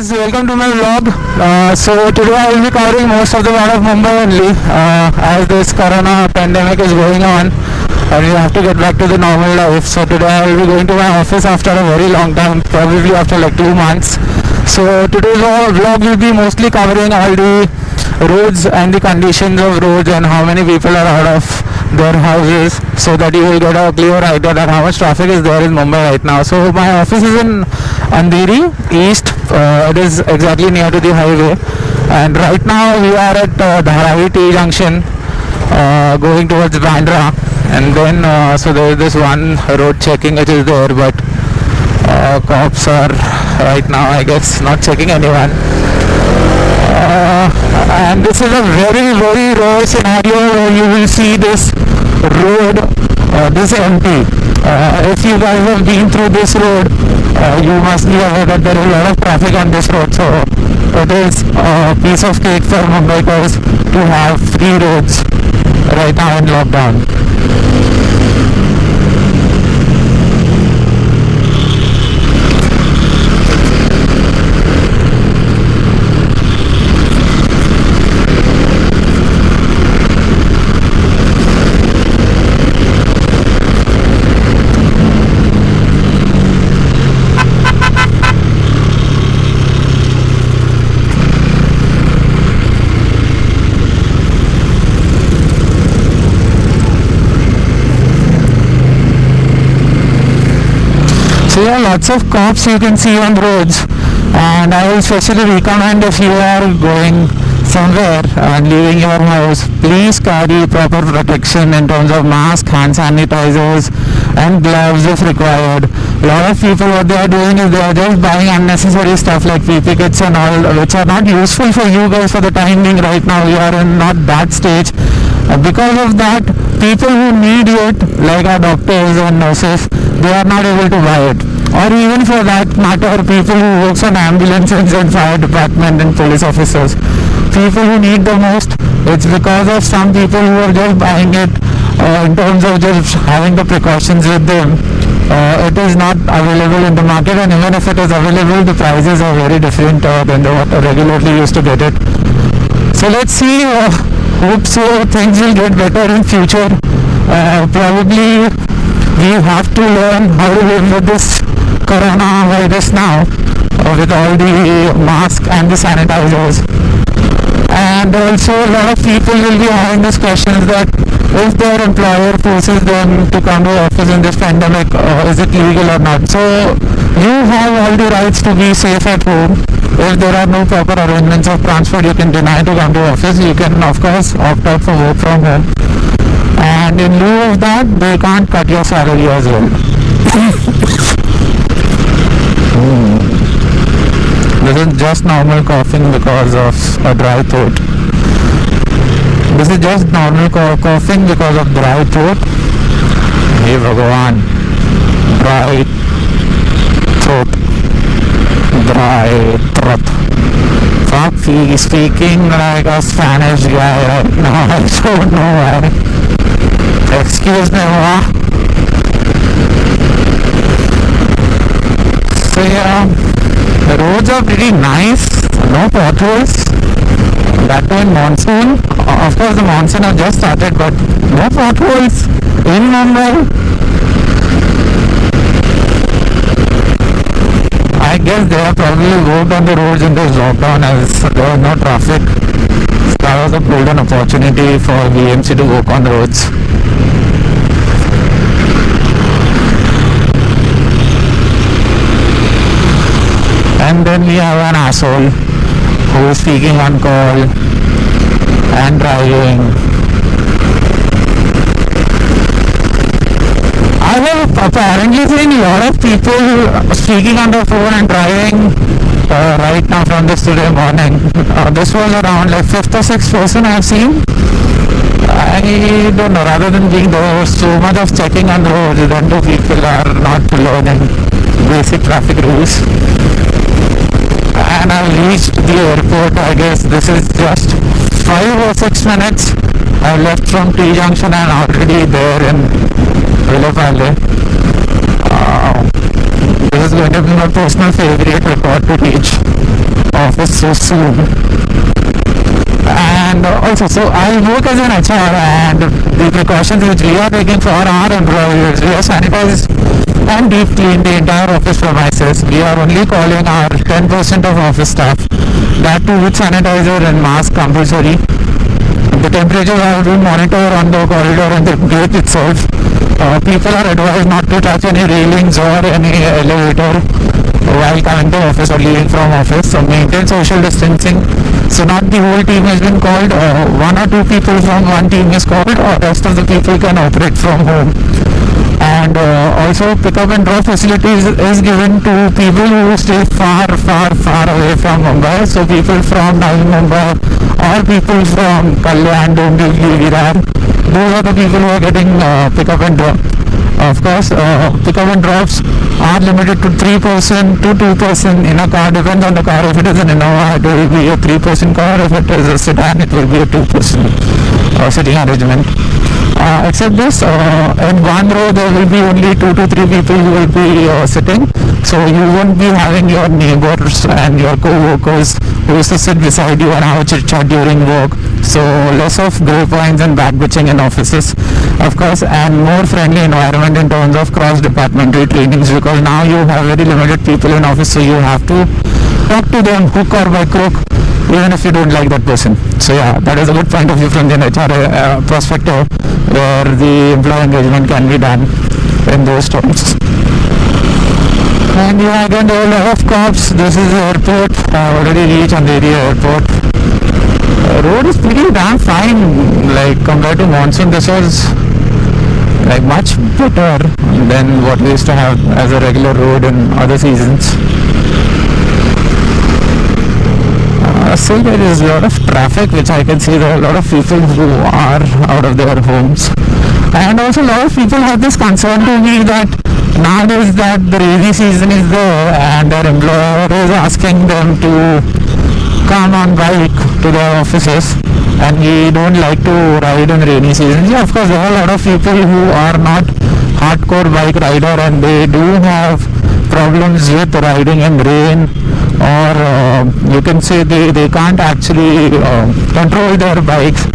guys, welcome to my vlog. So today I will be covering most of the part of Mumbai only, as this corona pandemic is going on and we have to get back to the normal life. So today I will be going to my office after a very long time, probably after like 2 months. So today's vlog will be mostly covering all the roads and the conditions of roads and how many people are out of their houses, so that you will get a clear idea that how much traffic is there in Mumbai right now. So my office is in Andheri East. It is exactly near to the highway, and right now we are at Andheri T junction, going towards Bandra, and then so there is this one road checking which is there, but cops are right now I guess not checking anyone. And this is a very very rare scenario where you will see this road this empty. If you guys have been through this road, you must be aware that there is a lot of traffic on this road, so it is a piece of cake for Mumbaikars to have free roads right now in lockdown. So yeah, lots of cops you can see on roads, and I will especially recommend if you are going somewhere and leaving your house, please carry proper protection in terms of mask, hand sanitizers and gloves if required. A lot of people, what they are doing is they are just buying unnecessary stuff like PP kits and all, which are not useful for you guys for the time being. Right now we are in not that stage. Because of that, people who need it, like our doctors and nurses, they are not able to buy it. Or even for that matter, people who works on ambulances and fire department and police officers, people who need the most, it's because of some people who are just buying it in terms of just having the precautions with them. It is not available in the market, and even if it is available, the prices are very different than what regularly used to get it. So let's see. Hope so things will get better in future. Probably we have to learn how to live with this coronavirus now, with all the masks and the sanitizers. And also a lot of people will be having this questions that if their employer forces them to come to office in this pandemic, is it legal or not? So you have all the rights to be safe at home. If there are no proper arrangements of transport, you can deny to come to office. You can of course opt out for work from home, and in lieu of that they can't cut your salary as well. This is just normal coughing because of a dry throat. This is just normal coughing because of dry throat. Hey Bhagavan, dry throat, dry throat. Fuck, he's speaking like a Spanish guy right now. I don't know why. Excuse me, ma. So yeah, the roads are pretty nice, no potholes, that too in monsoon. Of course the monsoon has just started, but no potholes in Mumbai. I guess they have probably worked on the roads in this lockdown as there was no traffic. So that was a golden opportunity for VMC to work on the roads. And then we have an asshole who is speaking on call and driving. I have apparently seen a lot of people speaking on the phone and driving right now from this today morning. This was around like 5th or 6th person I have seen. I don't know, rather than being there was so much of checking on the roads, then two people are not learning basic traffic rules. And I've reached the airport. I guess this is just 5 or 6 minutes. I left from T junction and already there in Villepalli. this is going to be my personal favorite record to reach office so soon. And also, so I work as an HR, and the precautions which we are taking for our employees, we have sanitized and deep cleaned the entire office premises. We are only calling our 10% of office staff, that too with sanitizer and mask compulsory. The temperature have been monitored on the corridor and the gate itself. People are advised not to touch any railings or any elevator while coming to office or leaving from office. So maintain social distancing. So not the whole team has been called. One or two people from one team is called, or rest of the people can operate from home. And also pick up and drop facilities is given to people who stay far away from Mumbai. So people from Navi Mumbai or people from Kalyan, Dombivli, Virar, those are the people who are getting pick up and drop. Of course, pick up and drops are limited to 3% to 2% in a car, depends on the car. If it is an Innova, it will be a 3% car. If it is a sedan, it will be a 2% sitting arrangement. Except this, in one row there will be only 2 to 3 people who will be sitting, so you won't be having your neighbors and your co-workers who used to sit beside you and have a chit chat during work. So less of grapevines and backbitching in offices, of course, and more friendly environment in terms of cross-departmental trainings, because now you have very limited people in office, so you have to talk to them hook or by crook, even if you don't like that person. So yeah, that is a good point of view from the HR perspective, where the employee engagement can be done in those terms. And yeah, again there are a lot of cops. This is the airport. I already reached Andheri airport. Road is pretty damn fine. Like compared to monsoon, this was like much better than what we used to have as a regular road in other seasons. So there is a lot of traffic, which I can see. There are a lot of people who are out of their homes, and also a lot of people have this concern to me that nowadays that the rainy season is there and their employer is asking them to come on bike to their offices, and we don't like to ride in rainy season. Yeah, of course there are a lot of people who are not hardcore bike rider and they do have problems with riding in rain, or you can say they can't actually control their bikes.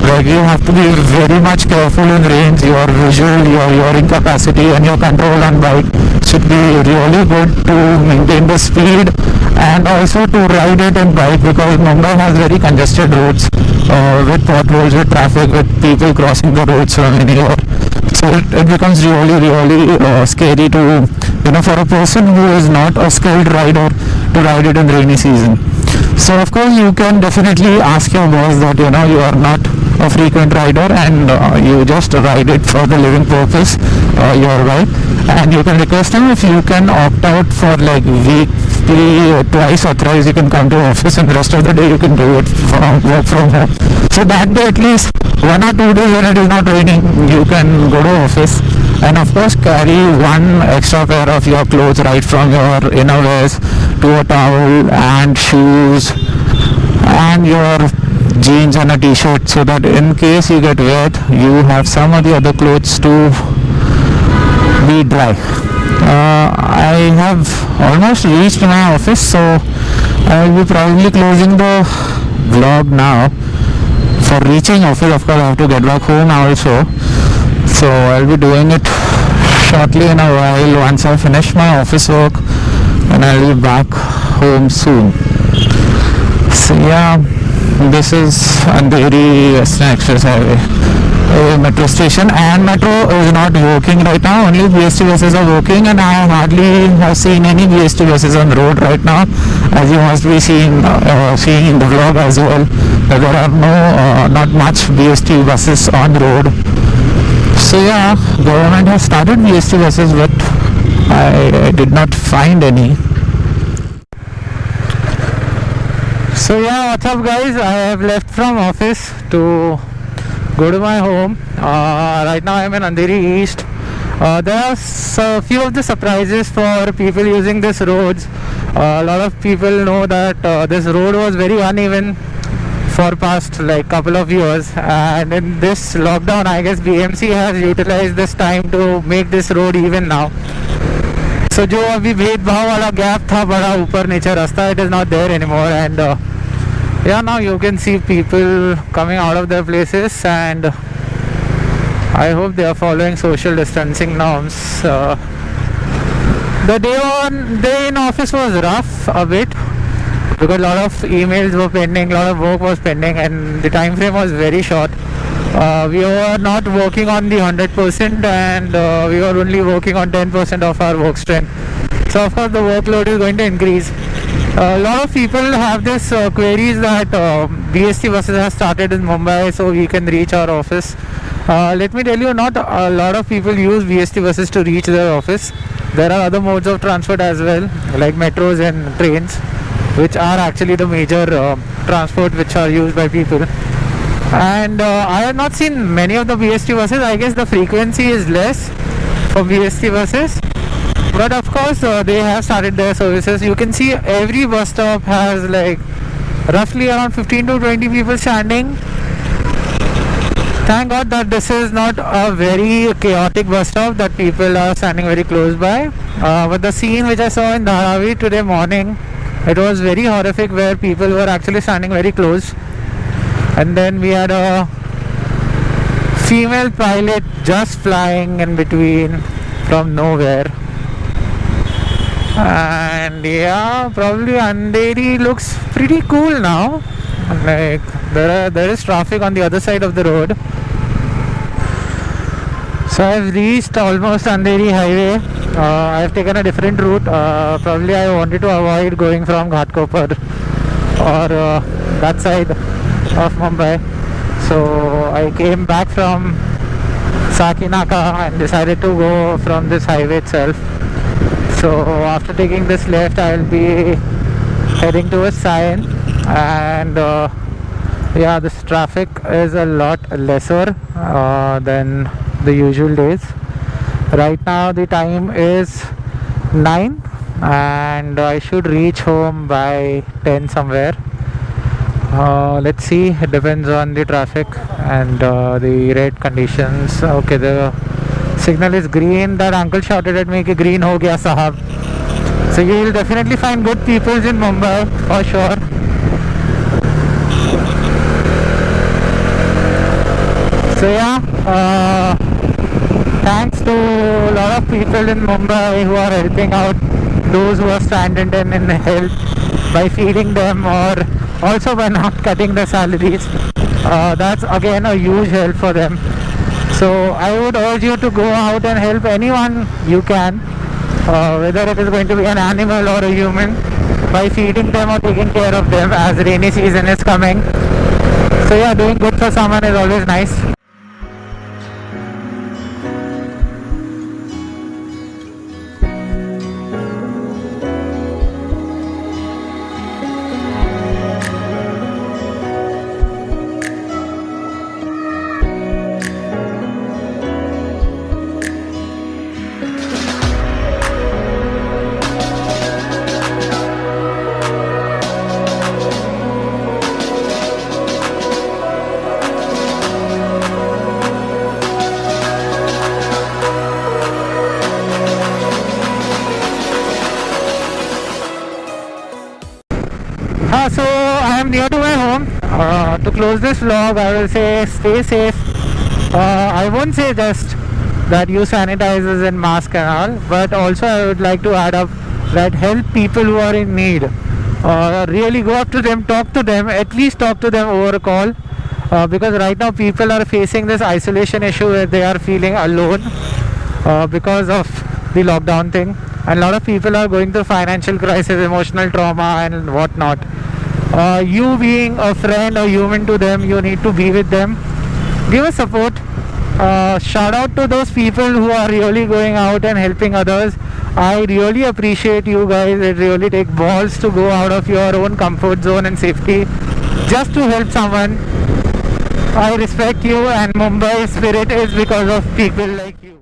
Like you have to be very much careful in rains. Your visual, your hearing capacity and your control on bike should be really good to maintain the speed and also to ride it in bike, because Mumbai has very congested roads with potholes, with traffic, with people crossing the roads from anywhere. So it becomes really scary to, for a person who is not a skilled rider to ride it in rainy season. So of course you can definitely ask your boss that you are not a frequent rider and you just ride it for the living purpose, your bike, and you can request him if you can opt out for like weekly twice or thrice you can come to office, and the rest of the day you can do it from work from home. So that day at least 1 or 2 days when it is not raining you can go to office, and of course carry one extra pair of your clothes right from your innerwears to a towel and shoes and your jeans and a t-shirt, so that in case you get wet you have some of the other clothes to be dry. I have almost reached my office, so I will be probably closing the vlog now. For reaching office, of course I have to get back home also, so I'll be doing it shortly in a while once I finish my office work, and I'll be back home soon. So yeah, this is Andheri Western Express Highway metro station, and metro is not working right now. Only BST buses are working, and I hardly have seen any BST buses on the road right now, as you must be seeing in the vlog as well. There are not much BST buses on the road. So yeah, government has started BST buses, but I did not find any. So yeah, what's up guys, I have left from office to go to my home. Right now I'm in Andheri East. There are a few of the surprises for people using this roads. A lot of people know that this road was very uneven for past like couple of years, and in this lockdown I guess BMC has utilized this time to make this road even now. So जो अभी भेदभाव वाला gap था बड़ा ऊपर नीचे रास्ता, it is not there anymore. And yeah, now you can see people coming out of their places, and I hope they are following social distancing norms. The day in office was rough a bit because a lot of emails were pending, a lot of work was pending, and the time frame was very short. We were not working on the 100%, and we were only working on 10% of our work strength. So of course the workload is going to increase. A lot of people have this queries that BST buses have started in Mumbai so we can reach our office. Let me tell you, not a lot of people use BST buses to reach their office. There are other modes of transport as well, like metros and trains, which are actually the major transport which are used by people. And I have not seen many of the BST buses. I guess the frequency is less for BST buses, but of course they have started their services. You can see every bus stop has like roughly around 15 to 20 people standing. Thank God that this is not a very chaotic bus stop, that people are standing very close by. But the scene which I saw in Dharavi today morning, it was very horrific, where people were actually standing very close. And then we had a female pilot just flying in between from nowhere. And yeah, probably Andheri looks pretty cool now. Like there is traffic on the other side of the road. So I've reached almost Andheri highway. I've taken a different route. Probably I wanted to avoid going from Ghatkopar or that side of Mumbai. So I came back from Sakinaka and decided to go from this highway itself. So after taking this left, I will be heading towards Sion, and yeah, this traffic is a lot lesser than the usual days. Right now the time is 9 and I should reach home by 10 somewhere. Let's see, it depends on the traffic and the road conditions. Okay, the signal is green. That uncle shouted at me ki green ho gaya sahab. So you will definitely find good people in Mumbai for sure. So yeah, thanks to a lot of people in Mumbai who are helping out those who are stranded and in help by feeding them, or also by not cutting their salaries. That's again a huge help for them. So I would urge you to go out and help anyone you can, whether it is going to be an animal or a human, by feeding them or taking care of them as rainy season is coming. So yeah, doing good for someone is always nice. So I am near to my home. To close this vlog, I will say stay safe. I won't say just that use sanitizers and mask and all, but also I would like to add up that help people who are in need. Really go up to them, talk to them, at least talk to them over a call, because right now people are facing this isolation issue where they are feeling alone because of the lockdown thing, and a lot of people are going through financial crisis, emotional trauma and whatnot. You being a friend or human to them, you need to be with them, give us support. Shout out to those people who are really going out and helping others. I really appreciate you guys. It really takes balls to go out of your own comfort zone and safety just to help someone. I respect you, and Mumbai spirit is because of people like you.